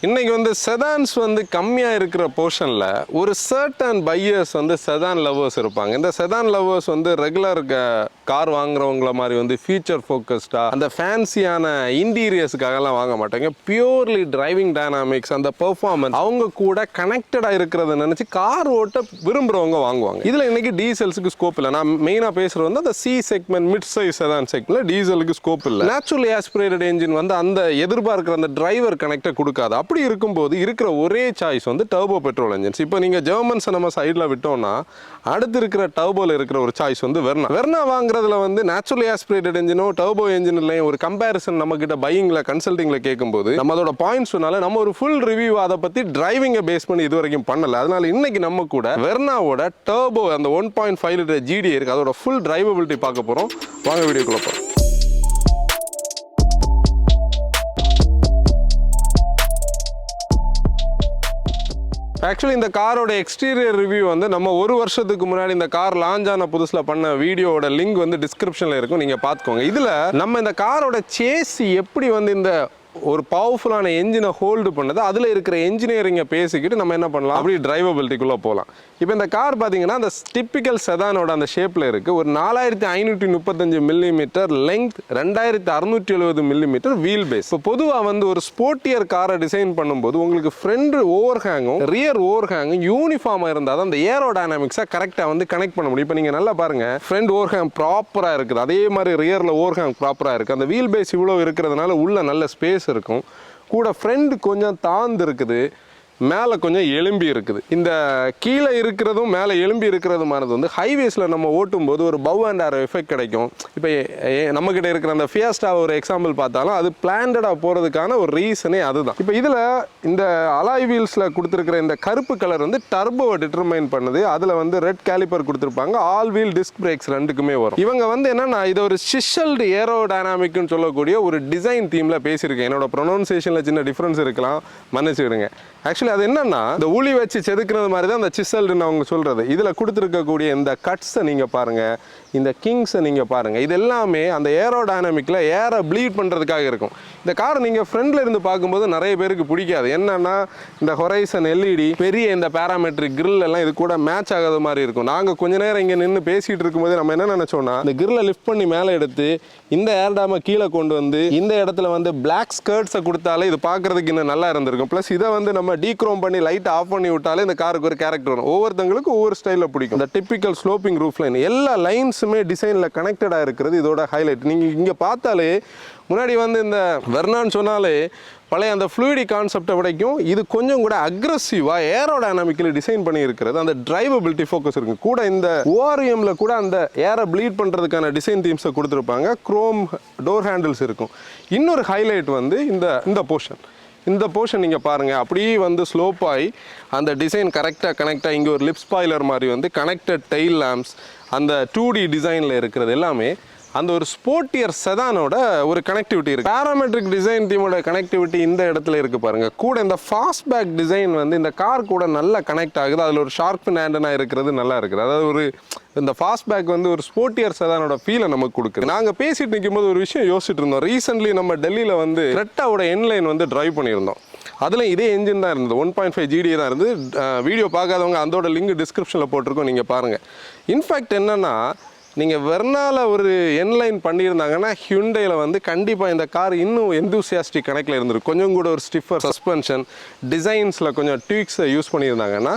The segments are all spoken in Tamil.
இன்னைக்கு வந்து செதான்ஸ் வந்து கம்மியா இருக்கிற போர்ஷன்ல ஒரு சர்டன் பையர்ஸ் வந்து செதான் லவர்ஸ் இருப்பாங்க. இந்த செதான் லவர்ஸ் வந்து ரெகுலர் கார் வாங்குறவங்கள மாதிரி வந்து ஃபீச்சர் ஃபோக்கஸ்டா அந்த ஃபேன்சியான இன்டீரியர்ஸ்க்காகலாம் வாங்க மாட்டாங்க. பியூர்லி டிரைவிங் டைனாமிக்ஸ் அந்த பெர்ஃபார்மன்ஸ் அவங்க கூட கனெக்டடா இருக்கிறத நினைச்சு கார் ஓட்ட விரும்புறவங்க வாங்குவாங்க. இதுல இன்னைக்கு டீசல்ஸுக்கு ஸ்கோப் இல்லை. நான் மெயினா பேசுறது வந்து அந்த C segment mid size sedan செக்மெண்ட்ல டீசலுக்கு ஸ்கோப் இல்லை. நேச்சுரலி ஆஸ்பிரேட்டட் என்ஜின் வந்து அந்த எதிர்பார்க்கிற அந்த டிரைவர் கனெக்டை கொடுக்காது. அப்படி இருக்கும்போது இருக்கிற ஒரே சாய்ஸ் வந்து டர்போ பெட்ரோல் என்ஜின்ஸ். இப்போ நீங்க ஜெர்மன்ஸை நம்ம சைடில் விட்டோம்னா அடுத்து இருக்கிற டர்போல இருக்கிற ஒரு சாய்ஸ் வந்து வெர்னா வாங்குறதுல வந்து நேச்சுரலி ஆஸ்பிரேட்டட் என்ஜினோ டர்போ என்ஜின்லையும் ஒரு கம்பேரிசன் நம்ம கிட்ட பையிங்ல கன்சல்டிங்ல கேட்கும்போது நம்ம அதோட பாயிண்ட்ஸ் சொன்னால நம்ம ஒரு ஃபுல் ரிவ்யூ அதை பத்தி டிரைவிங்கை பேஸ் பண்ணி இது வரைக்கும் பண்ணல. அதனால இன்னைக்கு நம்ம கூட வெர்னாவோட டர்போ அந்த 1.5 லிட்டர் GDi இருக்கு, அதோட ஃபுல் டிரைவபிலிட்டி பார்க்க போறோம். வாங்க வீடியோக்குள்ள போறோம். ஆக்சுவலி இந்த காரோட எக்ஸ்டீரியர் ரிவ்யூ வந்து நம்ம ஒரு வருஷத்துக்கு முன்னாடி இந்த கார் லான்ச் ஆன புதுசில் பண்ண வீடியோவோட லிங்க் வந்து டிஸ்கிரிப்ஷனில் இருக்கும், நீங்கள் பார்த்துக்கோங்க. இதில் நம்ம இந்த காரோட சேசி எப்படி வந்து இந்த ஒரு பவர்ஃபுல்லான என்ஜினை ஹோல்டு பண்ணது, அதில் இருக்கிற என்ஜினியரிங்கை பேசிக்கிட்டு நம்ம என்ன பண்ணலாம், அப்படி டிரைவபிலிட்டிக்குள்ளே போகலாம். இப்போ இந்த கார் பார்த்தீங்கன்னா அந்த டிப்பிக்கல் செதானோட அந்த ஷேப்பில் இருக்குது. ஒரு 4535 millimetre length, 2670 millimetre wheel base. இப்போ பொதுவாக வந்து ஒரு ஸ்போர்ட்டியர் காரை டிசைன் பண்ணும்போது உங்களுக்கு ஃப்ரண்ட் ஓவர் ஹேங்கும் ரியர் ஓவர் ஹேங்கும் யூனிஃபார்மாக இருந்தால் தான் அந்த ஏரோ டைனாமிக்ஸாக கரெக்டாக வந்து கனெக்ட் பண்ண முடியும். இப்போ நீங்கள் நல்லா பாருங்கள், ஃப்ரண்ட் ஓவர் ஹேங் ப்ராப்பராக இருக்குது, அதே மாதிரி ரியரில் ஓவர் ஹேங் ப்ராப்பராக இருக்குது. அந்த வீல் பேஸ் இவ்வளோ இருக்கிறதுனால உள்ள நல்ல ஸ்பேஸ் இருக்கும். கூட ஃப்ரண்ட் கொஞ்சம் தாழ்ந்து இருக்குது, மேலே கொஞ்சம் எலும்பி இருக்குது. இந்த கீழே இருக்கிறதும் மேலே எலும்பி இருக்கிறதுமானது வந்து ஹைவேஸில் நம்ம ஓட்டும் போது ஒரு பவ் அண்ட் ஆரோ எஃபெக்ட் கிடைக்கும். இப்போ நம்மக்கிட்ட இருக்கிற அந்த ஃபியஸ்டா ஒரு எக்ஸாம்பிள் பார்த்தாலும் அது பிளான்டாக போகிறதுக்கான ஒரு ரீசனே அதுதான். இப்போ இதில் இந்த அலாய் வீல்ஸில் கொடுத்துருக்கிற இந்த கருப்பு கலர் வந்து டர்போவை டிட்டர்மைன் பண்ணுது. அதில் வந்து ரெட் கேலிப்பர் கொடுத்துருப்பாங்க, ஆல் வீல் டிஸ்க் பிரேக்ஸ் ரெண்டுக்குமே வரும். இவங்க வந்து என்னன்னா இது ஒரு சிஷல்டு ஏரோ டைனாமிக்னு சொல்லக்கூடிய ஒரு டிசைன் தீமில் பேசியிருக்கேன். என்னோட ப்ரொனவுன்சியேஷனில் சின்ன டிஃப்ரென்ஸ் இருக்கலாம், மன்னிச்சுக்கிடுங்க. ஆக்சுவலி அது என்னன்னா இந்த உளி வச்சு செதுக்குறது மாதிரி தான் அந்த சிசல்டுன்னு அவங்க சொல்றது. இதில் கொடுத்துருக்கக்கூடிய இந்த கட்ஸை நீங்கள் பாருங்க, இந்த கிங்ஸை நீங்கள் பாருங்க, இது எல்லாமே அந்த ஏரோ டைனாமிக்கில் ஏரை ப்ளீட் பண்ணுறதுக்காக இருக்கும். இந்த கார் நீங்கள் ஃப்ரண்ட்ல இருந்து பார்க்கும்போது நிறைய பேருக்கு பிடிக்காது. என்னன்னா இந்த ஹொரைசன் எல்இடி பெரிய இந்த பேராமெட்ரிக் கிரில் எல்லாம் இது கூட மேட்ச் ஆகாத மாதிரி இருக்கும். நாங்கள் கொஞ்ச நேரம் இங்கே நின்று பேசிகிட்டு இருக்கும்போது நம்ம என்ன நினச்சோன்னா இந்த கிரில்லை லிஃப்ட் பண்ணி மேலே எடுத்து இந்த ஏர் டேமை கீழே கொண்டு வந்து இந்த இடத்துல வந்து பிளாக் ஸ்கர்ட்ஸை கொடுத்தாலே இது பார்க்குறதுக்கு இன்னும் நல்லா இருந்திருக்கும். ப்ளஸ் இதை வந்து நம்ம டீக்ரோம் பண்ணி லைட் ஆஃப் பண்ணி விட்டாலே இந்த காருக்கு ஒரு கேரக்டர் வரும். ஒவ்வொருத்தங்களுக்கு ஒவ்வொரு ஸ்டைலில் பிடிக்கும். இந்த டிப்பிக்கல் ஸ்லோப்பிங் ரூஃப் லைன் எல்லா லைன்ஸுமே டிசைனில் கனெக்டடாக இருக்கிறது இதோட ஹைலைட். நீங்கள் இங்கே பார்த்தாலே முன்னாடி வந்து இந்த வெர்னான்னு சொன்னாலே பழைய அந்த ஃப்ளூயிடி கான்செப்டை விடைக்கும் இது கொஞ்சம் கூட அக்ரெசிவாக ஏரோ டைனாமிக்கலி டிசைன் பண்ணி இருக்கிறது. அந்த டிரைவபிலிட்டி ஃபோக்கஸ் இருக்குது. கூட இந்த ஓஆர்எம்ல கூட அந்த ஏரை ப்ளீட் பண்ணுறதுக்கான டிசைன் தீம்ஸை கொடுத்துருப்பாங்க. குரோம் டோர் ஹேண்டில்ஸ் இருக்கும். இன்னொரு ஹைலைட் வந்து இந்த போர்ஷன் நீங்கள் பாருங்கள், அப்படியே வந்து ஸ்லோப் ஆகி அந்த டிசைன் கரெக்டாக கனெக்டாக இங்கே ஒரு லிப் ஸ்பாய்லர் மாதிரி வந்து கனெக்டட் டெயில் லேம்ப்ஸ் அந்த 2D டிசைனில் இருக்கிறது எல்லாமே அந்த ஒரு ஸ்போர்ட்டியர் செதானோட ஒரு கனெக்டிவிட்டி இருக்குது. பேராமெட்ரிக் டிசைன் டீமோட கனெக்டிவிட்டி இந்த இடத்துல இருக்குது பாருங்கள். கூட இந்த ஃபாஸ்ட் பேக் டிசைன் வந்து இந்த கார் கூட நல்லா கனெக்ட் ஆகுது. அதில் ஒரு ஷார்க் ஃபின் ஆண்டனா இருக்கிறது நல்லா இருக்குது. அதாவது ஒரு இந்த ஃபாஸ்ட் பேக் வந்து ஒரு ஸ்போர்ட்டியர் செதானோட ஃபீலை நமக்கு கொடுக்குது. நாங்கள் பேசிட்டு நிற்கும்போது ஒரு விஷயம் யோசிச்சுட்டு இருந்தோம். ரீசென்ட்லி நம்ம டெல்லியில் வந்து கிரெட்டாவோட என் லைன் வந்து டிரைவ் பண்ணியிருந்தோம். அதில் இதே என்ஜின் தான் இருந்தது, 1.5 GDi தான் இருந்தது. வீடியோ பார்க்காதவங்க அதோட லிங்க் டிஸ்கிரிப்ஷனில் போட்டிருக்கோம், நீங்கள் பாருங்கள். இன்ஃபேக்ட் என்னென்னா நீங்கள் வெர்னால ஒரு என் லைன் பண்ணியிருந்தாங்கன்னா ஹியூண்டையில் வந்து கண்டிப்பாக இந்த கார் இன்னும் எந்தூசியாஸ்டிக் கணக்கில் இருந்திருக்கும். கொஞ்சம் கூட ஒரு ஸ்டிஃபர் சஸ்பென்ஷன் டிசைன்ஸில் கொஞ்சம் ட்வீக்ஸை யூஸ் பண்ணியிருந்தாங்கன்னா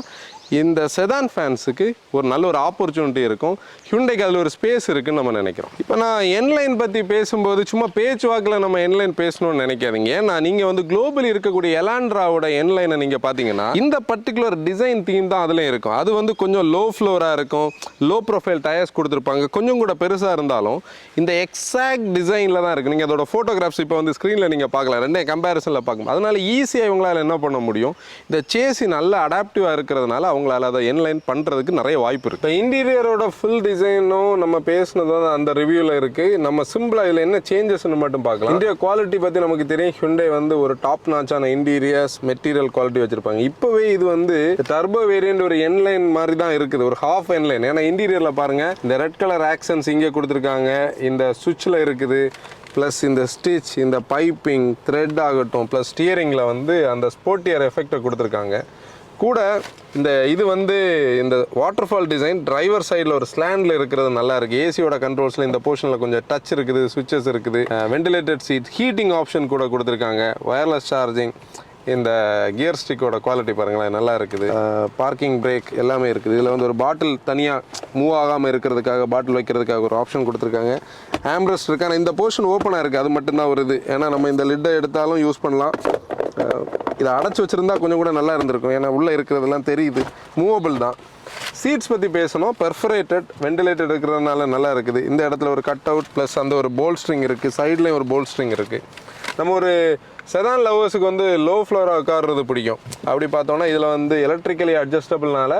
இந்த செதான் ஃபேன்ஸுக்கு ஒரு நல்ல ஒரு ஆப்பர்ச்சுனிட்டி இருக்கும். ஹியூண்டைக்கு அதில் ஒரு ஸ்பேஸ் இருக்குன்னு நம்ம நினைக்கிறோம். இப்போ நான் என்லைன் பற்றி பேசும்போது சும்மா பேச்சுவாக்கில் நம்ம என்லைன் பேசணும்னு நினைக்காதீங்க. ஏன்னா நீங்கள் வந்து குளோபலி இருக்கக்கூடிய எலாண்ட்ராவோட என்லைனை நீங்கள் பார்த்தீங்கன்னா இந்த பர்டிகுலர் டிசைன் தீம் தான் அதில் இருக்கும். அது வந்து கொஞ்சம் லோ ஃப்ளோராக இருக்கும், லோ ப்ரொஃபைல் டயர்ஸ் கொடுத்துருப்பாங்க, கொஞ்சம் கூட பெருசாக இருந்தாலும் இந்த எக்ஸாக்ட் டிசைனில் தான் இருக்குது. நீங்கள் அதோட ஃபோட்டோகிராஃப்ஸ் இப்போ வந்து ஸ்க்ரீனில் நீங்கள் பார்க்கலாம், ரெண்டே கம்பேரிசனில் பார்க்கணும். அதனால ஈஸியாக இவங்களால் என்ன பண்ண முடியும், இந்த சேசி நல்ல அடாப்டிவாக இருக்கிறதுனால அவங்களால அதை என்லைன் பண்ணுறதுக்கு நிறைய வாய்ப்பு இருக்குது. இப்போ இன்டீரியரோட ஃபுல் டிசைனும் நம்ம பேசினது அந்த ரிவ்யூவில் இருக்குது. நம்ம சிம்பிளாக இதில் என்ன சேஞ்சஸ்ன்னு மட்டும் பார்க்கலாம். இந்தியா குவாலிட்டி பற்றி நமக்கு தெரியும். ஹியூண்டை வந்து ஒரு டாப் நாச்சான இன்டீரியர்ஸ் மெட்டீரியல் குவாலிட்டி வச்சுருப்பாங்க. இப்போவே இது வந்து டர்போ வேரியன்ட் ஒரு என்லைன் மாதிரி தான் இருக்குது, ஒரு ஹாஃப் என்லைன். ஏன்னா இன்டீரியரில் பாருங்கள், இந்த ரெட் கலர் ஆக்சன்ஸ் இங்கே கொடுத்துருக்காங்க, இந்த சுவிட்சில் இருக்குது. ப்ளஸ் இந்த ஸ்டிச், இந்த பைப்பிங், த்ரெட் ஆகட்டும், ப்ளஸ் ஸ்டியரிங்கில் வந்து அந்த ஸ்போர்ட்டியர் எஃபெக்டை கொடுத்துருக்காங்க. கூட இது வந்து இந்த வாட்டர்ஃபால் டிசைன் டிரைவர் சைடில் ஒரு ஸ்லாண்டில் இருக்கிறது நல்லா இருக்குது. ஏசியோட கண்ட்ரோல்ஸில் இந்த போர்ஷனில் கொஞ்சம் டச் இருக்குது, சுவிட்சஸ் இருக்குது, வென்டிலேட்டட் சீட், ஹீட்டிங் ஆப்ஷன் கூட கொடுத்துருக்காங்க, வயர்லெஸ் சார்ஜிங். இந்த கியர் ஸ்டிக்கோட குவாலிட்டி பாருங்களேன், நல்லா இருக்குது. பார்க்கிங் பிரேக் எல்லாமே இருக்குது. இதில் வந்து ஒரு பாட்டில் தனியாக மூவ் ஆகாமல் இருக்கிறதுக்காக, பாட்டில் வைக்கிறதுக்காக ஒரு ஆப்ஷன் கொடுத்துருக்காங்க. ஆம்ரெஸ்ட் இருக்குது. ஆனால் இந்த போர்ஷன் ஓப்பனாக இருக்குது, அது மட்டும்தான் வருது. ஏன்னா நம்ம இந்த லிட்டை எடுத்தாலும் யூஸ் பண்ணலாம். இதை அடைச்சி வச்சுருந்தா கொஞ்சம் கூட நல்லா இருந்திருக்கும், ஏன்னா உள்ளே இருக்கிறதெல்லாம் தெரியுது. மூவபிள் தான். சீட்ஸ் பற்றி பேசணும். பெர்ஃபரேட்டட், வென்டிலேட்டட் இருக்கிறதுனால நல்லா இருக்குது. இந்த இடத்துல ஒரு கட் அவுட் ப்ளஸ் அந்த ஒரு போல் ஸ்ட்ரிங் இருக்குது, சைட்லேயும் ஒரு போல் ஸ்ட்ரிங் இருக்குது. நம்ம ஒரு செடான் லவர்ஸுக்கு வந்து லோ ஃப்ளோராக உட்கார்றது பிடிக்கும். அப்படி பார்த்தோன்னா இதில் வந்து எலக்ட்ரிக்கலி அட்ஜஸ்டபிள்னால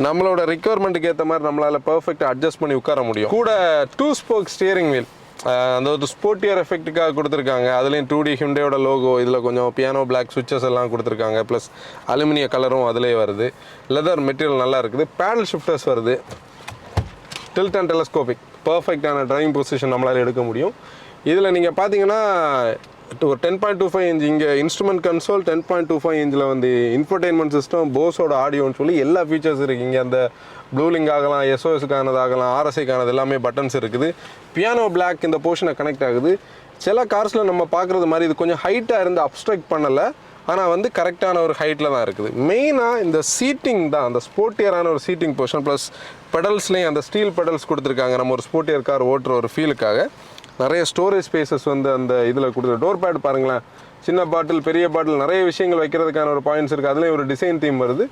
நம்மளோட ரிக்குவயர்மெண்ட்டுக்கு ஏற்ற மாதிரி நம்மளால் பர்ஃபெக்டாக அட்ஜஸ்ட் பண்ணி உட்கார முடியும். கூட 2 ஸ்போக் ஸ்டியரிங் வீல், அந்த ஒரு ஸ்போர்ட்டியர் எஃபெக்ட்டுக்காக கொடுத்துருக்காங்க. அதுலேயும் 2D ஹிண்டேயோட லோகோ, இதில் கொஞ்சம் பியானோ பிளாக் சுவிச்சஸ் எல்லாம் கொடுத்துருக்காங்க. ப்ளஸ் அலுமினிய கலரும் அதிலே வருது. லெதர் மெட்டீரியல் நல்லா இருக்குது. பேடல் ஷிஃப்டர்ஸ் வருது. டில்ட் அண்ட் டெலஸ்கோபிக், பர்ஃபெக்டான டிரைவிங் பொசிஷன் நம்மளால் எடுக்க முடியும். இதில் நீங்கள் பார்த்தீங்கன்னா ஒரு 10.25 இன்ச் இங்கே இன்ஸ்ட்ருமெண்ட் கன்சோல், 10.25 இன்ச்சில் வந்து இன்ஃபர்டெயின்மெண்ட் சிஸ்டம், போஸோட ஆடியோன்னு சொல்லி எல்லா ஃபீச்சர்ஸ் இருக்குது. இங்கே அந்த ப்ளூலிங் ஆகலாம், எஸ்ஓஎஸ்க்கானதாகலாம், ஆர்எஸ்ஐக்கானது எல்லாமே பட்டன்ஸ் இருக்குது. பியானோ பிளாக் இந்த போர்ஷனை கனெக்ட் ஆகுது. சில கார்ஸில் நம்ம பார்க்குறது மாதிரி இது கொஞ்சம் ஹைட்டாக இருந்து அப்ஸ்ட்ரக்ட் பண்ணலை, ஆனால் வந்து கரெக்டான ஒரு ஹைட்டில் தான் இருக்குது. மெயினாக இந்த சீட்டிங் தான், அந்த ஸ்போர்ட்டியரான ஒரு சீட்டிங் போர்ஷன். ப்ளஸ் பெடல்ஸ்லேயும் அந்த ஸ்டீல் பெடல்ஸ் கொடுத்துருக்காங்க. நம்ம ஒரு ஸ்போர்ட்டியர் கார் ஓட்டுற ஒரு ஃபீலுக்காக நிறைய ஸ்டோரேஜ் ஸ்பேசஸ் வந்து அந்த இதில் கொடுத்துரு. டோர் பேட் பாருங்களேன், சின்ன பாட்டில், பெரிய பாட்டில், நிறைய விஷயங்கள் வைக்கிறதுக்கான ஒரு பாயிண்ட்ஸ் இருக்குது. அதுலேயும் ஒரு டிசைன் தீம் வருது.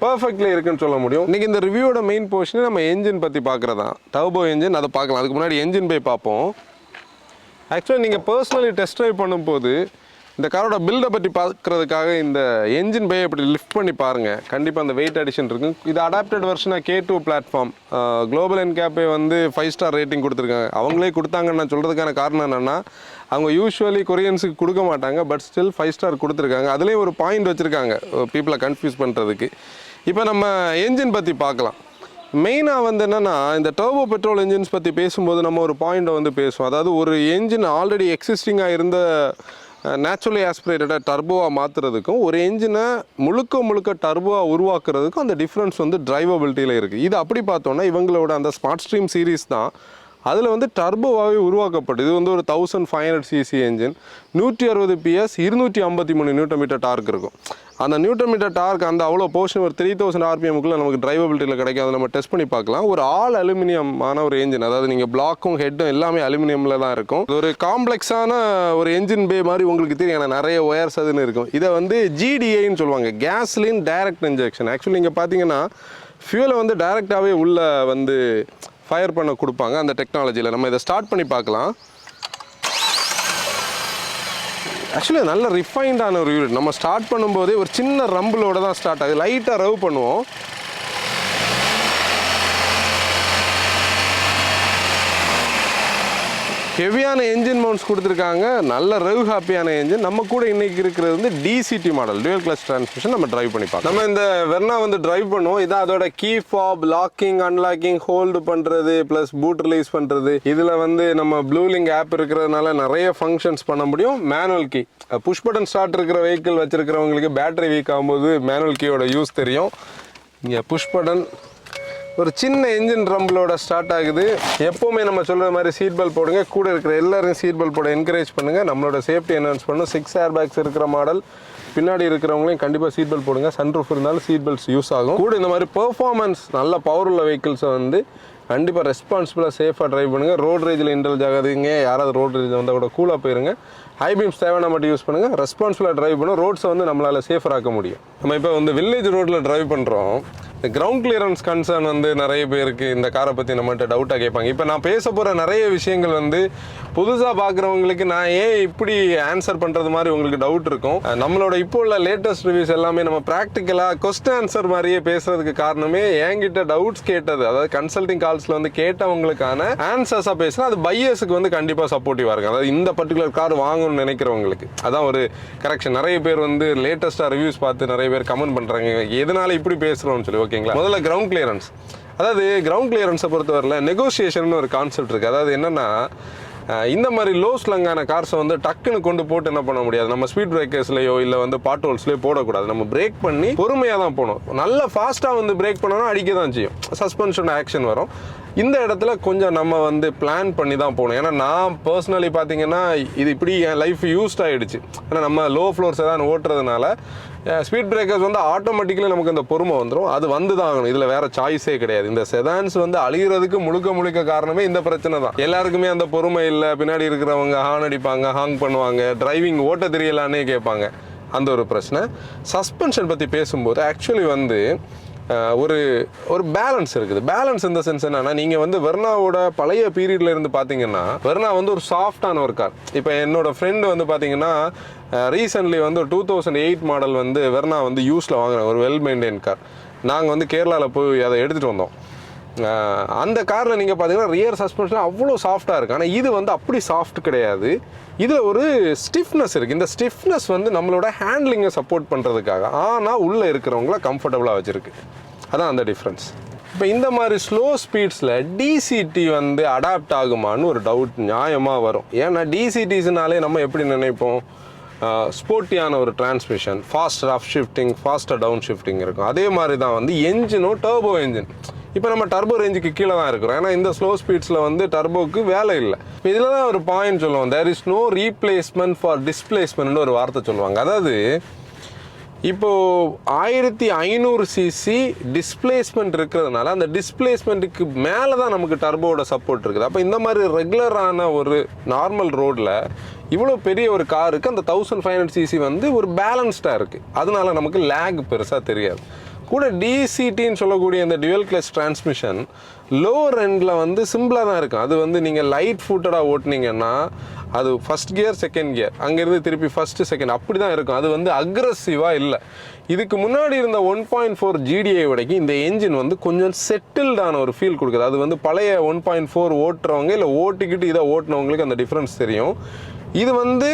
பர்ஃபெக்ட்லி இருக்குன்னு சொல்ல முடியும். இன்றைக்கி இந்த ரிவ்யூவோட மெயின் போர்ஷனே நம்ம என்ஜின் பற்றி பார்க்குறதான். டர்போ என்ஜின், அதை பார்க்கலாம். அதுக்கு முன்னாடி என்ஜின் போய் பார்ப்போம். ஆக்சுவலாக நீங்கள் பர்சனலி டெஸ்ட் ட்ரைவ் பண்ணும்போது இந்த காரோட பில்டை பற்றி பார்க்குறதுக்காக இந்த என்ஜின் பே இப்படி லிஃப்ட் பண்ணி பாருங்கள். கண்டிப்பாக அந்த வெயிட் அடிஷன் இருக்கும். இது அடாப்டட் வெர்ஷனாக K2 பிளாட்ஃபார்ம். குளோபல் என்கேப்பே வந்து 5 ஸ்டார் ரேட்டிங் கொடுத்துருக்காங்க. அவங்களே கொடுத்தாங்கன்னு நான் சொல்கிறதுக்கான காரணம் என்னென்னா, அவங்க யூஸ்வலி கொரியன்ஸுக்கு கொடுக்க மாட்டாங்க, பட் ஸ்டில் 5 ஸ்டார் கொடுத்துருக்காங்க. அதுலேயும் ஒரு பாயிண்ட் வச்சுருக்காங்க பீப்புளை கன்ஃபியூஸ் பண்ணுறதுக்கு. இப்போ நம்ம என்ஜின் பற்றி பார்க்கலாம். மெயினாக வந்து என்னென்னா, இந்த டர்போ பெட்ரோல் என்ஜின்ஸ் பற்றி பேசும்போது நம்ம ஒரு பாயிண்ட்டை வந்து பேசுவோம். அதாவது ஒரு என்ஜின் ஆல்ரெடி எக்ஸிஸ்டிங்காக இருந்த நேச்சுரலி ஆஸ்பிரேட்டடாக டர்போவாக மாற்றுறதுக்கும் ஒரு என்ஜினை முழுக்க டர்போவாக உருவாக்குறதுக்கும் அந்த டிஃப்ரென்ஸ் வந்து டிரைவபிலிட்டியில் இருக்குது. இது அப்படி பார்த்தோன்னா இவங்களோட அந்த ஸ்மார்ட் ஸ்ட்ரீம் சீரீஸ் தான் அதில் வந்து டர்போவாகவே உருவாக்கப்பட்டு. இது வந்து ஒரு 1500cc engine, 160 PS, 253 Newton dark இருக்கும். அந்த நியூட்டன் மீட்டர் டார்க் அந்த அவ்வளோ போர்ஷன் ஒரு 3000 RPMக்குள்ளே நமக்கு டிரைவபிலிட்டியில் கிடைக்கும். அதை நம்ம டெஸ்ட் பண்ணி பார்க்கலாம். ஒரு ஆல் அலுமினியமான ஒரு என்ஜின், அதாவது நீங்கள் பிளாக்கும் ஹெட்டும் எல்லாமே அலுமினியமில் தான் இருக்கும். ஒரு காம்ப்ளெக்ஸான ஒரு என்ஜின் பே மாதிரி உங்களுக்கு தெரியும், ஏன்னா நிறைய ஒயர்ஸ் அதுன்னு இருக்கும். இதை வந்து GDiன்னு சொல்லுவாங்க, கேஸ்லின் டைரக்ட் இன்ஜெக்ஷன். ஆக்சுவலி இங்கே பார்த்தீங்கன்னா ஃபியூலை வந்து டைரெக்டாகவே உள்ளே வந்து ஃபயர் பண்ண கொடுப்பாங்க அந்த டெக்னாலஜியில். நம்ம இதை ஸ்டார்ட் பண்ணி பார்க்கலாம். ஆக்சுவலி நல்ல ரிஃபைண்டான ஒரு யூனிட். நம்ம ஸ்டார்ட் பண்ணும்போதே ஒரு சின்ன ரம்பிளோட தான் ஸ்டார்ட் ஆகுது. லைட்டாக ரவ் பண்ணுவோம். ஹெவியான என்ஜின் மவுண்ட்ஸ் கொடுத்துருக்காங்க. நல்ல ரெவ் ஹாப்பியான என்ஜின். நம்ம கூட இன்றைக்கி இருக்கிறது வந்து DCT model, twelve clutch transmission. நம்ம டிரைவ் பண்ணி பார்க்கலாம். நம்ம இந்த வெர்னா வந்து டிரைவ் பண்ணுவோம். இதான் அதோட key fob, locking, unlocking, hold பண்ணுறது, ப்ளஸ் பூட் ரிலீஸ் பண்ணுறது. இதில் வந்து நம்ம ப்ளூலிங் ஆப் இருக்கிறதுனால நிறைய ஃபங்க்ஷன்ஸ் பண்ண முடியும். Manual key, push button start இருக்கிற வெஹிக்கிள் வச்சுருக்கிறவங்களுக்கு பேட்டரி வீக் ஆகும்போது மேனுவல் கீயோட யூஸ் தெரியும். இங்கே புஷ் பட்டன், ஒரு சின்ன என்ஜின் ரம்பிளோட ஸ்டார்ட் ஆகுது. எப்போவுமே நம்ம சொல்கிற மாதிரி சீட் பெல்ட் போடுங்க. கூட இருக்கிற எல்லாரையும் சீட் பெல்ட் போட என்கரேஜ் பண்ணுங்கள். நம்மளோட சேஃப்டி என்ஹான்ஸ் பண்ணும். 6 ஏர் பேக்ஸ் இருக்கிற மாடல். பின்னாடி இருக்கிறவங்களையும் கண்டிப்பாக சீட் பெல்ட் போடுங்க. சன்ரூஃப் இருந்தாலும் சீட் பெல்ட்ஸ் யூஸ் ஆகும். கூட இந்த மாதிரி பெர்ஃபார்மன்ஸ் நல்ல பவர் உள்ள வெஹிக்கிள்ஸை வந்து கண்டிப்பாக ரெஸ்பான்சிபிளாக சேஃபாக ட்ரைவ் பண்ணுங்கள். ரோட் ரேஜில் இன்டெலிஜ் ஆகாதீங்க. யாராவது ரோட் ரேஜ் வந்தால் கூட கூலாக போயிருங்க. ஹை பீம்ஸ் தேவையான மட்டும் யூஸ் பண்ணுங்கள். ரெஸ்பான்சிபிளாக ட்ரைவ் பண்ணும். ரோட்ஸை வந்து நம்மளால் சேஃபர் ஆக்க முடியும். நம்ம இப்போ வந்து வில்லேஜ் ரோட்டில் ட்ரைவ் பண்ணுறோம். இந்த கிரவுண்ட் கிளியரன்ஸ் கன்சர்ன் வந்து நிறைய பேருக்கு இந்த காரை பற்றி நம்மகிட்ட டவுட்டாக கேட்பாங்க. இப்போ நான் பேச போகிற நிறைய விஷயங்கள் வந்து புதுசாக பார்க்குறவங்களுக்கு நான் ஏன் இப்படி ஆன்சர் பண்ணுறது மாதிரி உங்களுக்கு டவுட் இருக்கும். நம்மளோட இப்போ உள்ள லேட்டஸ்ட் ரிவ்யூஸ் எல்லாமே நம்ம ப்ராக்டிக்கலாக கொஸ்டின் ஆன்சர் மாதிரியே பேசுறதுக்கு காரணமே என்கிட்ட டவுட்ஸ் கேட்டது, அதாவது கன்சல்டிங் கால்ஸில் வந்து கேட்டவங்களுக்கான ஆன்சர்ஸாக பேசுகிறேன். அது பையர்ஸுக்கு வந்து கண்டிப்பாக சப்போர்ட்டிவாக இருக்கும். அதாவது இந்த பர்டிகுலர் கார் வாங்கணும்னு நினைக்கிறவங்களுக்கு அதான் ஒரு கரெக்ஷன். நிறைய பேர் வந்து லேட்டஸ்ட்டாக ரிவ்யூஸ் பார்த்து நிறைய பேர் கமெண்ட் பண்ணுறாங்க, எதனால இப்படி பேசுகிறோம்னு சொல்லி. ஓகேங்களா, முதல்ல கிரவுண்ட் கிளியரன்ஸ். அதாவது கிரவுண்ட் கிளியரன்ஸை பொறுத்தவரையில் நெகோசியேஷன் ஒரு கான்செப்ட் இருக்குது. அதாவது என்னென்னா, இந்த மாதிரி லோ ஸ்லங்கான கார்ஸை வந்து டக்குன்னு கொண்டு போட்டு என்ன பண்ண முடியாது, நம்ம ஸ்பீட் பிரேக்கர்ஸ்லையோ இல்லை வந்து பாட் ஹோல்ஸ்லையோ போடக்கூடாது. நம்ம பிரேக் பண்ணி பொறுமையாக தான் போகணும். நல்லா ஃபாஸ்ட்டாக வந்து பிரேக் பண்ணோன்னா அடிக்க தான் செய்யும், சஸ்பென்ஷன் ஆக்ஷன் வரும். இந்த இடத்துல கொஞ்சம் நம்ம வந்து பிளான் பண்ணி தான் போகணும். ஏன்னா நான் பர்சனலி பார்த்தீங்கன்னா இது இப்படி என் லைஃப் யூஸ்ட் ஆகிடுச்சு. ஏன்னா நம்ம லோ ஃப்ளோர்ஸை தான் ஓட்டுறதுனால ஸ்பீட் பிரேக்கர்ஸ் வந்து ஆட்டோமேட்டிக்கலி நமக்கு அந்த பொறுமை வந்துடும். அது வந்து தான் ஆகணும், இதில் வேறு சாய்ஸே கிடையாது. இந்த செதான்ஸ் வந்து அழிகிறதுக்கு முழுக்க காரணமே இந்த பிரச்சனை தான். எல்லாருக்குமே அந்த பொறுமை இல்லை, பின்னாடி இருக்கிறவங்க ஹார்ன் அடிப்பாங்க, ஹாங் பண்ணுவாங்க, டிரைவிங் ஓட்ட தெரியலான்னே கேட்பாங்க, அந்த ஒரு பிரச்சனை. சஸ்பென்ஷன் பற்றி பேசும்போது ஆக்சுவலி வந்து ஒரு பேலன்ஸ் இருக்குது. பேலன்ஸ் இந்த சென்ஸ் என்னன்னா, நீங்கள் வந்து வெர்னாவோட பழைய பீரியட்ல இருந்து பார்த்தீங்கன்னா வெர்னா வந்து ஒரு சாஃப்டான ஒரு கார். இப்போ என்னோட ஃப்ரெண்டு வந்து பார்த்தீங்கன்னா ரீசெண்ட்லி வந்து ஒரு 2008 மாடல் வந்து வெர்னா வந்து யூஸில் வாங்கினாங்க, ஒரு வெல் மெயின்டைன் கார். நாங்கள் வந்து கேரளாவில் போய் அதை எடுத்துகிட்டு வந்தோம். அந்த காரில் நீங்கள் பார்த்தீங்கன்னா ரியர் சஸ்பென்ஷன் அவ்வளோ சாஃப்டாக இருக்குது. ஆனால் இது வந்து அப்படி சாஃப்ட் கிடையாது. இதில் ஒரு ஸ்டிஃப்னஸ் இருக்குது. இந்த ஸ்டிஃப்னஸ் வந்து நம்மளோட ஹேண்ட்லிங்கை சப்போர்ட் பண்ணுறதுக்காக, ஆனால் உள்ளே இருக்கிறவங்கள கம்ஃபர்டபுளாக வச்சுருக்கு. அதான் அந்த டிஃப்ரென்ஸ். இப்போ இந்த மாதிரி ஸ்லோ ஸ்பீட்ஸில் டிசிடி வந்து அடாப்ட் ஆகுமான்னு ஒரு டவுட் நியாயமாக வரும். ஏன்னா டிசிடிஸ்னாலே நம்ம எப்படி நினைப்போம், ஸ்போர்ட்டியான ஒரு டிரான்ஸ்மிஷன், ஃபாஸ்டர் அப் ஷிஃப்டிங், ஃபாஸ்டர் டவுன் ஷிஃப்டிங் இருக்கும். அதே மாதிரி தான் வந்து என்ஜினும் டர்போ என்ஜின். இப்போ நம்ம டர்போ ரேஞ்சுக்கு கீழே தான் இருக்கிறோம். ஏன்னா இந்த ஸ்லோ ஸ்பீட்ஸில் வந்து டர்போவுக்கு வேலை இல்லை. இப்போ இதில் தான் ஒரு பாயிண்ட் சொல்லுவோம், there is no replacement for டிஸ்பிளேஸ்மெண்ட்னு ஒரு வார்த்தை சொல்லுவாங்க. அதாவது இப்போது 1500 சிசி டிஸ்பிளேஸ்மெண்ட் இருக்கிறதுனால அந்த டிஸ்பிளேஸ்மெண்ட்டுக்கு மேலே தான் நமக்கு டர்போவோட சப்போர்ட் இருக்குது. அப்போ இந்த மாதிரி ரெகுலரான ஒரு நார்மல் ரோடில் இவ்வளோ பெரிய ஒரு காருக்கு அந்த 1500 சிசி வந்து ஒரு பேலன்ஸ்டாக இருக்குது. அதனால நமக்கு லேக் பெருசாக தெரியாது. கூட டிசிடின்னு சொல்லக்கூடிய இந்த டியூவல் கிளச் டிரான்ஸ்மிஷன் லோவர் எண்டில் வந்து சிம்பிளாக தான் இருக்கும். அது வந்து நீங்கள் லைட் ஃபுட்டடாக ஓட்டினீங்கன்னா அது ஃபஸ்ட் கியர் செகண்ட் கியர், அங்கேருந்து திருப்பி ஃபஸ்ட்டு செகண்ட் அப்படி தான் இருக்கும். அது வந்து அக்ரெசிவாக இல்லை. இதுக்கு முன்னாடி இருந்த 1.4 GDi வரைக்கும் இந்த என்ஜின் வந்து கொஞ்சம் செட்டில்டான ஒரு ஃபீல் கொடுக்குது. அது வந்து பழைய 1.4 ஓட்டுறவங்க இல்லை ஓட்டிக்கிட்டு இதை ஓட்டினவங்களுக்கு அந்த டிஃப்ரென்ஸ் தெரியும். இது வந்து